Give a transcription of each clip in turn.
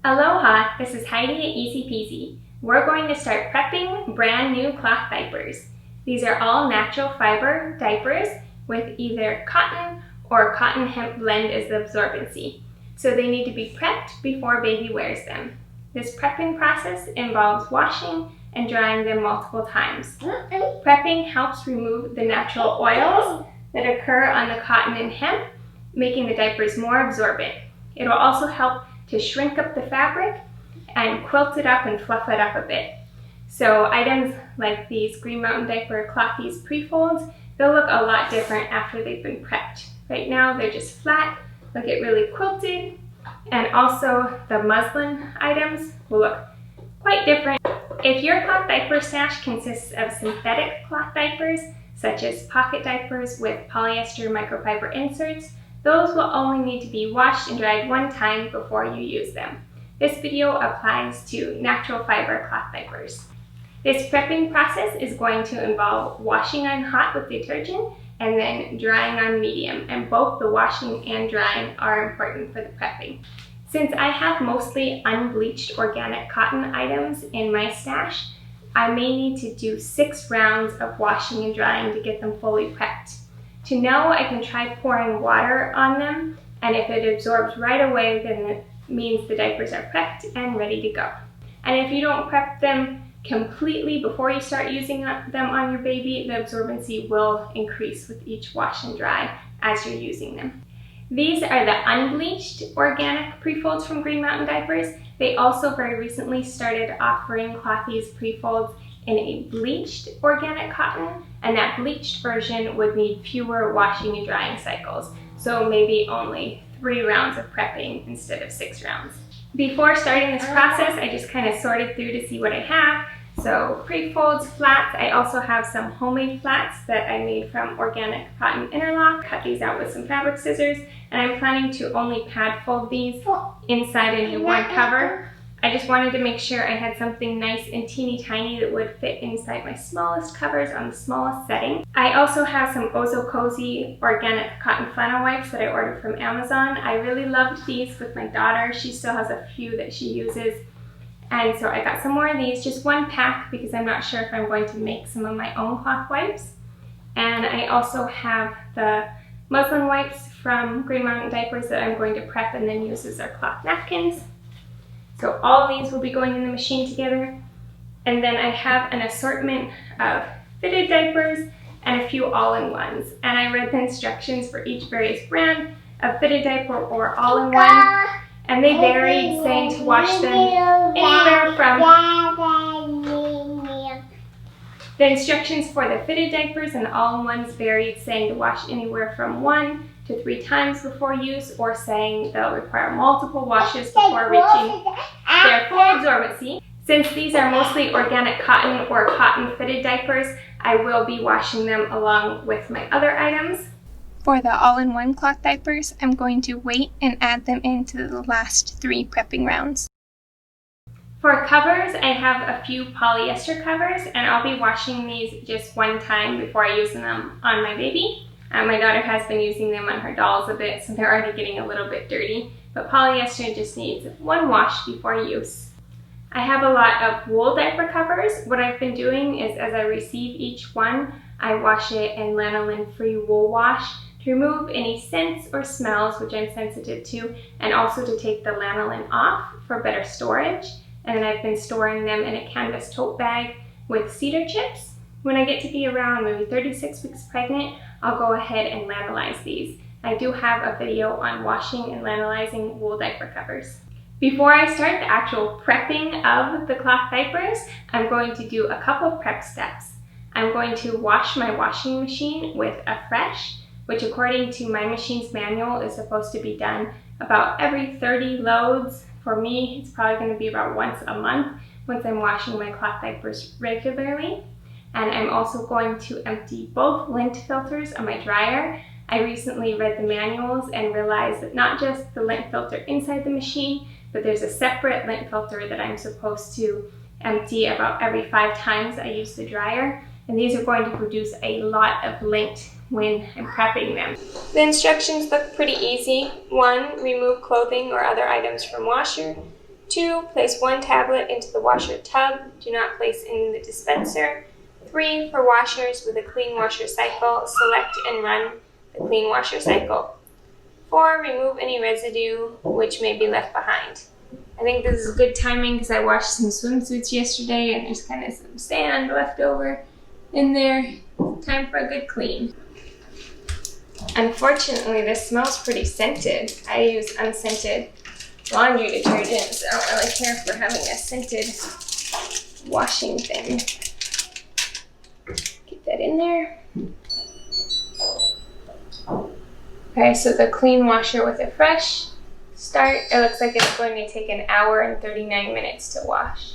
Aloha, this is Heidi at Easy Peasy. We're going to start prepping brand new cloth diapers. These are all natural fiber diapers with either cotton or cotton hemp blend as the absorbency. So they need to be prepped before baby wears them. This prepping process involves washing and drying them multiple times. Prepping helps remove the natural oils that occur on the cotton and hemp, making the diapers more absorbent. It will also help to shrink up the fabric and quilt it up and fluff it up a bit. So items like these Green Mountain Diaper Clothies Prefolds, they'll look a lot different after they've been prepped. Right now they're just flat, they'll get really quilted, and also the muslin items will look quite different. If your cloth diaper stash consists of synthetic cloth diapers, such as pocket diapers with polyester microfiber inserts, those will only need to be washed and dried one time before you use them. This video applies to natural fiber cloth diapers. This prepping process is going to involve washing on hot with detergent and then drying on medium, and both the washing and drying are important for the prepping. Since I have mostly unbleached organic cotton items in my stash, I may need to do 6 rounds of washing and drying to get them fully prepped. To know, I can try pouring water on them, and if it absorbs right away, then it means the diapers are prepped and ready to go. And if you don't prep them completely before you start using them on your baby, the absorbency will increase with each wash and dry as you're using them. These are the unbleached organic Prefolds from Green Mountain Diapers. They also very recently started offering Clothies Prefolds in a bleached organic cotton, and that bleached version would need fewer washing and drying cycles, so maybe only 3 rounds of prepping instead of 6 rounds. Before starting this process, I just kind of sorted through to see what I have. So Prefolds flats, I also have some homemade flats that I made from organic cotton interlock. Cut these out with some fabric scissors, and I'm planning to only pad fold these inside a newborn cover. I just wanted to make sure I had something nice and teeny tiny that would fit inside my smallest covers on the smallest setting. I also have some Ozo Cozy organic cotton flannel wipes that I ordered from Amazon. I really loved these with my daughter. She still has a few that she uses. And so I got some more of these, just 1 pack, because I'm not sure if I'm going to make some of my own cloth wipes. And I also have the muslin wipes from Green Mountain Diapers that I'm going to prep and then use as our cloth napkins. So all of these will be going in the machine together. And then I have an assortment of fitted diapers and a few all-in-ones. And I read the instructions for each various brand of fitted diaper or all-in-one. And they varied, saying to wash them anywhere from... The instructions for the fitted diapers and the all-in-ones varied, saying to wash anywhere from 1 to 3 times before use, or saying they'll require multiple washes before reaching their full absorbency. Since these are mostly organic cotton or cotton fitted diapers, I will be washing them along with my other items. For the all-in-one cloth diapers, I'm going to wait and add them into the last 3 prepping rounds. For covers, I have a few polyester covers, and I'll be washing these just 1 time before I use them on my baby. My daughter has been using them on her dolls a bit, so they're already getting a little bit dirty, but polyester just needs 1 wash before use. I have a lot of wool diaper covers. What I've been doing is, as I receive each one, I wash it in lanolin-free wool wash to remove any scents or smells, which I'm sensitive to, and also to take the lanolin off for better storage. And then I've been storing them in a canvas tote bag with cedar chips. When I get to be around maybe 36 weeks pregnant, I'll go ahead and lanolize these. I do have a video on washing and lanolizing wool diaper covers. Before I start the actual prepping of the cloth diapers, I'm going to do a couple of prep steps. I'm going to wash my washing machine with Affresh, which according to my machine's manual is supposed to be done about every 30 loads. For me, it's probably going to be about once a month once I'm washing my cloth diapers regularly. And I'm also going to empty both lint filters on my dryer. I recently read the manuals and realized that not just the lint filter inside the machine, but there's a separate lint filter that I'm supposed to empty about every 5 times I use the dryer. And these are going to produce a lot of lint when I'm prepping them. The instructions look pretty easy. 1, remove clothing or other items from washer. 2, place 1 tablet into the washer tub. Do not place in the dispenser. 3, for washers with a clean washer cycle, select and run the clean washer cycle. 4, remove any residue which may be left behind. I think this is good timing because I washed some swimsuits yesterday and there's kind of some sand left over in there. Time for a good clean. Unfortunately, this smells pretty scented. I use unscented laundry detergent, so I don't really care for having a scented washing thing. Get that in there. Okay, so the clean washer with Affresh. Start. It looks like it's going to take 1 hour and 39 minutes to wash.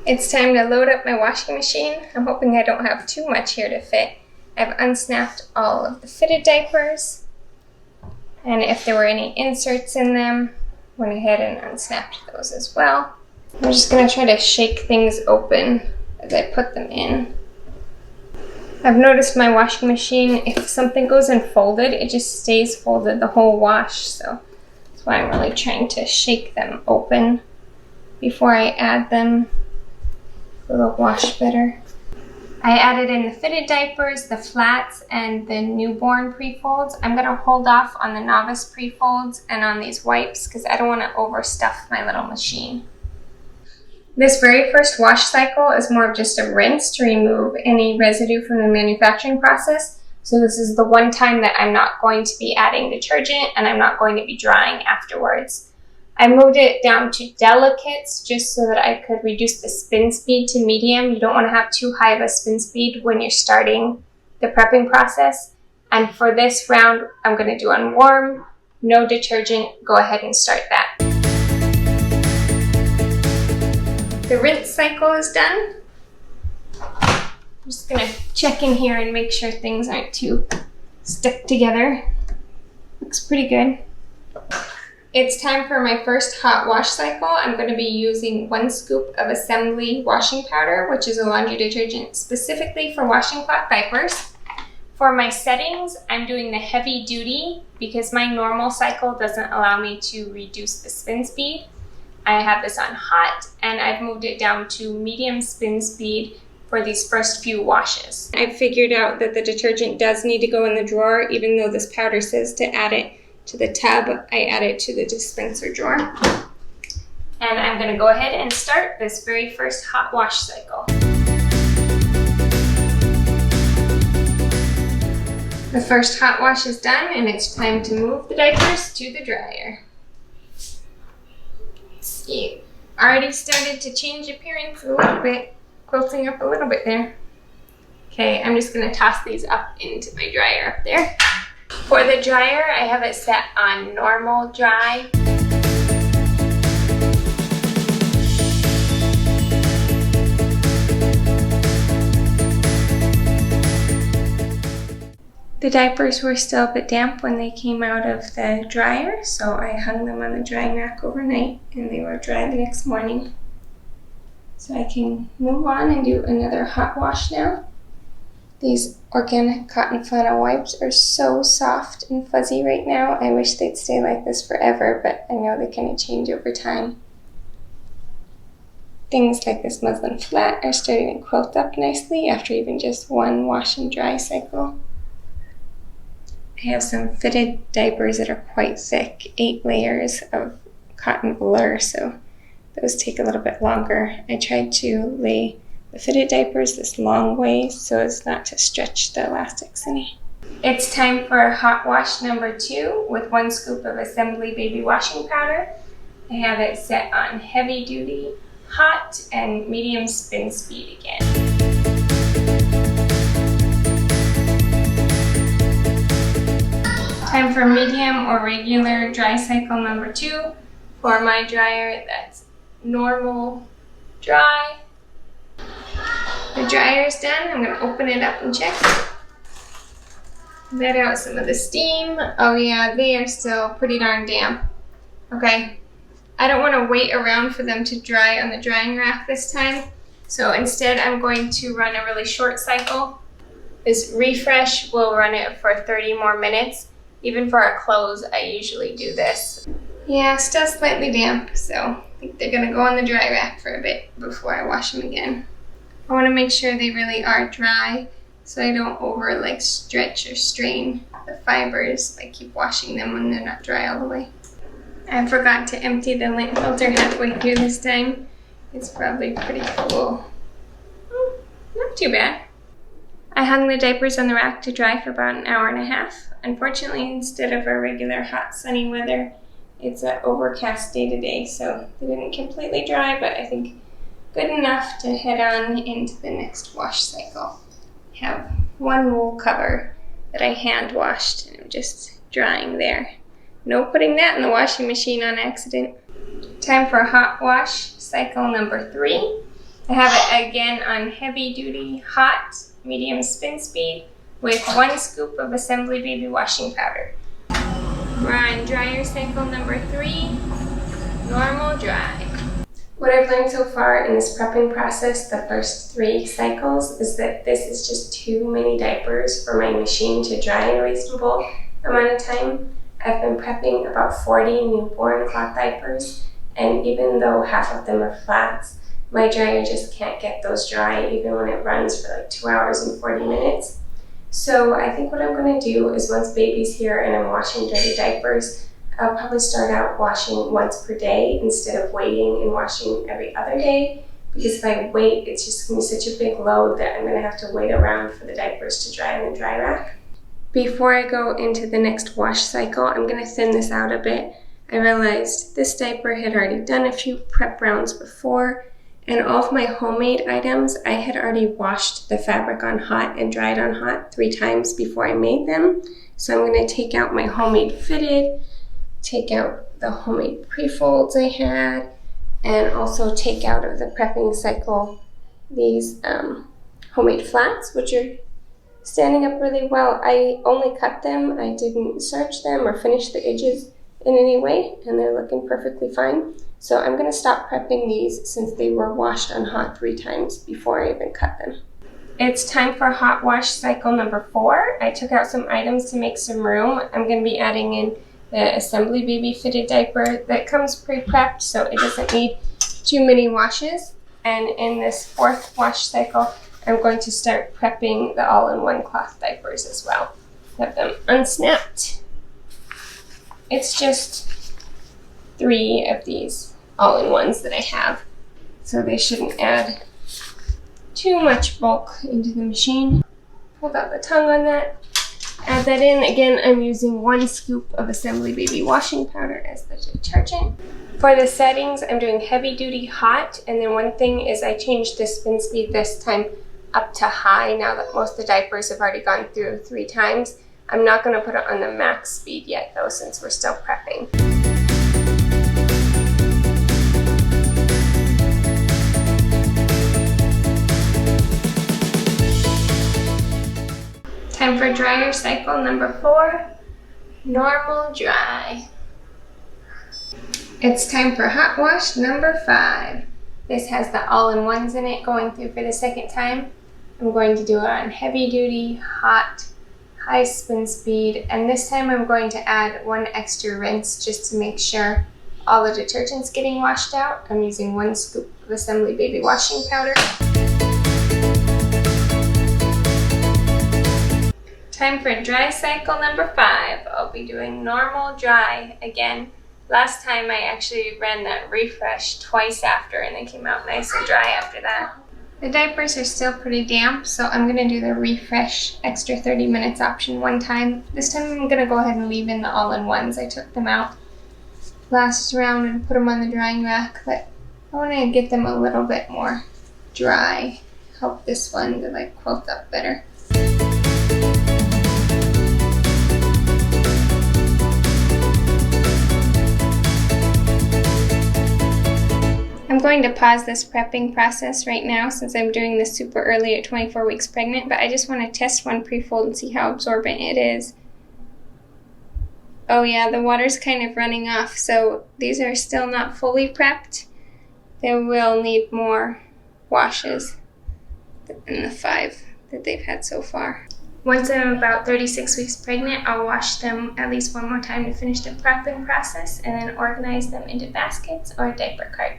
It's time to load up my washing machine. I'm hoping I don't have too much here to fit. I've unsnapped all of the fitted diapers, and if there were any inserts in them, went ahead and unsnapped those as well. I'm just going to try to shake things open as I put them in. I've noticed my washing machine, if something goes in folded, it just stays folded the whole wash, so that's why I'm really trying to shake them open before I add them. It'll wash better. I added in the fitted diapers, the flats, and the newborn Prefolds. I'm going to hold off on the novice Prefolds and on these wipes because I don't want to overstuff my little machine. This very first wash cycle is more of just a rinse to remove any residue from the manufacturing process. So this is the one time that I'm not going to be adding detergent and I'm not going to be drying afterwards. I moved it down to delicates just so that I could reduce the spin speed to medium. You don't want to have too high of a spin speed when you're starting the prepping process. And for this round, I'm going to do on warm, no detergent. Go ahead and start that. The rinse cycle is done. I'm just going to check in here and make sure things aren't too stuck together. Looks pretty good. It's time for my first hot wash cycle. I'm going to be using 1 scoop of assembly washing powder, which is a laundry detergent specifically for washing cloth diapers. For my settings, I'm doing the heavy duty because my normal cycle doesn't allow me to reduce the spin speed. I have this on hot and I've moved it down to medium spin speed for these first few washes. I figured out that the detergent does need to go in the drawer even though this powder says to add it to the tub. I add it to the dispenser drawer. And I'm going to go ahead and start this very first hot wash cycle. The first hot wash is done and it's time to move the diapers to the dryer. See, already started to change appearance a little bit, quilting up a little bit there. Okay, I'm just going to toss these up into my dryer up there. For the dryer, I have it set on normal dry. The diapers were still a bit damp when they came out of the dryer, so I hung them on the drying rack overnight and they were dry the next morning. So I can move on and do another hot wash now. These organic cotton flannel wipes are so soft and fuzzy right now. I wish they'd stay like this forever, but I know they kind of change over time. Things like this muslin flat are starting to quilt up nicely after even just 1 wash and dry cycle. I have some fitted diapers that are quite thick, 8 layers of cotton velour, so those take a little bit longer. I tried to lay the fitted diapers this long way so as not to stretch the elastics any. It's time for hot wash number 2 with 1 scoop of assembly baby washing powder. I have it set on heavy duty, hot, and medium spin speed again. Time for medium or regular dry cycle number 2. For my dryer, that's normal dry. The dryer is done. I'm gonna open it up and check. Let out some of the steam. Oh yeah, they are still pretty darn damp. Okay, I don't want to wait around for them to dry on the drying rack this time. So instead I'm going to run a really short cycle. This refresh will run it for 30 more minutes. Even for our clothes, I usually do this. Yeah, still slightly damp, so I think they're gonna go on the dry rack for a bit before I wash them again. I want to make sure they really are dry so I don't over stretch or strain the fibers. I keep washing them when they're not dry all the way. I forgot to empty the lint filter halfway through this time. It's probably pretty full. Not too bad. I hung the diapers on the rack to dry for about an hour and a half. Unfortunately, instead of our regular hot sunny weather, it's an overcast day today, so they didn't completely dry, but I think good enough to head on into the next wash cycle. I have one wool cover that I hand washed and I'm just drying there. No putting that in the washing machine on accident. Time for hot wash cycle number 3. I have it again on heavy duty hot medium spin speed with 1 scoop of Assembly Baby washing powder. We're on dryer cycle number 3, normal dry. What I've learned so far in this prepping process, the first 3 cycles, is that this is just too many diapers for my machine to dry in a reasonable amount of time. I've been prepping about 40 newborn cloth diapers, and even though half of them are flats, my dryer just can't get those dry even when it runs for 2 hours and 40 minutes. So I think what I'm going to do is once baby's here and I'm washing dirty diapers, I'll probably start out washing once per day instead of waiting and washing every other day, because if I wait, it's just going to be such a big load that I'm going to have to wait around for the diapers to dry in the dry rack. Before I go into the next wash cycle, I'm going to thin this out a bit. I realized this diaper had already done a few prep rounds before, and all of my homemade items, I had already washed the fabric on hot and dried on hot 3 times before I made them. So I'm going to take out my homemade fitted, take out the homemade Prefolds I had, and also take out of the prepping cycle these homemade flats, which are standing up really well. I only cut them, I didn't starch them or finish the edges in any way, and they're looking perfectly fine. So I'm going to stop prepping these since they were washed on hot 3 times before I even cut them. It's time for hot wash cycle number 4. I took out some items to make some room. I'm going to be adding in the Assembly Baby fitted diaper that comes pre-prepped, so it doesn't need too many washes. And in this 4th wash cycle, I'm going to start prepping the all-in-one cloth diapers as well. Have them unsnapped. It's just 3 of these all-in-ones that I have, so they shouldn't add too much bulk into the machine. Pulled out the tongue on that. Add that in. Again, I'm using 1 scoop of Assembly Baby washing powder as the detergent. For the settings, I'm doing heavy duty hot, and then one thing is I changed the spin speed this time up to high now that most of the diapers have already gone through 3 times. I'm not going to put it on the max speed yet though, since we're still prepping. Time for dryer cycle number 4, normal dry. It's time for hot wash number 5. This has the all-in-ones in it going through for the 2nd time. I'm going to do it on heavy duty, hot, high spin speed, and this time I'm going to add 1 extra rinse just to make sure all the detergent's getting washed out. I'm using 1 scoop of Assembly Baby washing powder. Time for dry cycle number 5. I'll be doing normal dry again. Last time I actually ran that refresh twice after and they came out nice and dry after that. The diapers are still pretty damp, so I'm going to do the refresh extra 30 minutes option 1 time. This time I'm going to go ahead and leave in the all-in-ones. I took them out last round and put them on the drying rack, but I want to get them a little bit more dry. Help this one to quilt up better. I'm I'm going to pause this prepping process right now since I'm doing this super early at 24 weeks pregnant, but I just want to test one prefold and see how absorbent it is. Oh yeah, the water's kind of running off, so these are still not fully prepped. They will need more washes than the 5 that they've had so far. Once I'm about 36 weeks pregnant, I'll wash them at least one more time to finish the prepping process and then organize them into baskets or a diaper cart.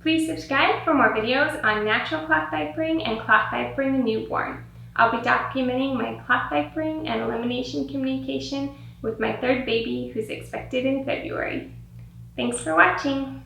Please subscribe for more videos on natural cloth diapering and cloth diapering a newborn. I'll be documenting my cloth diapering and elimination communication with my 3rd baby who's expected in February. Thanks for watching.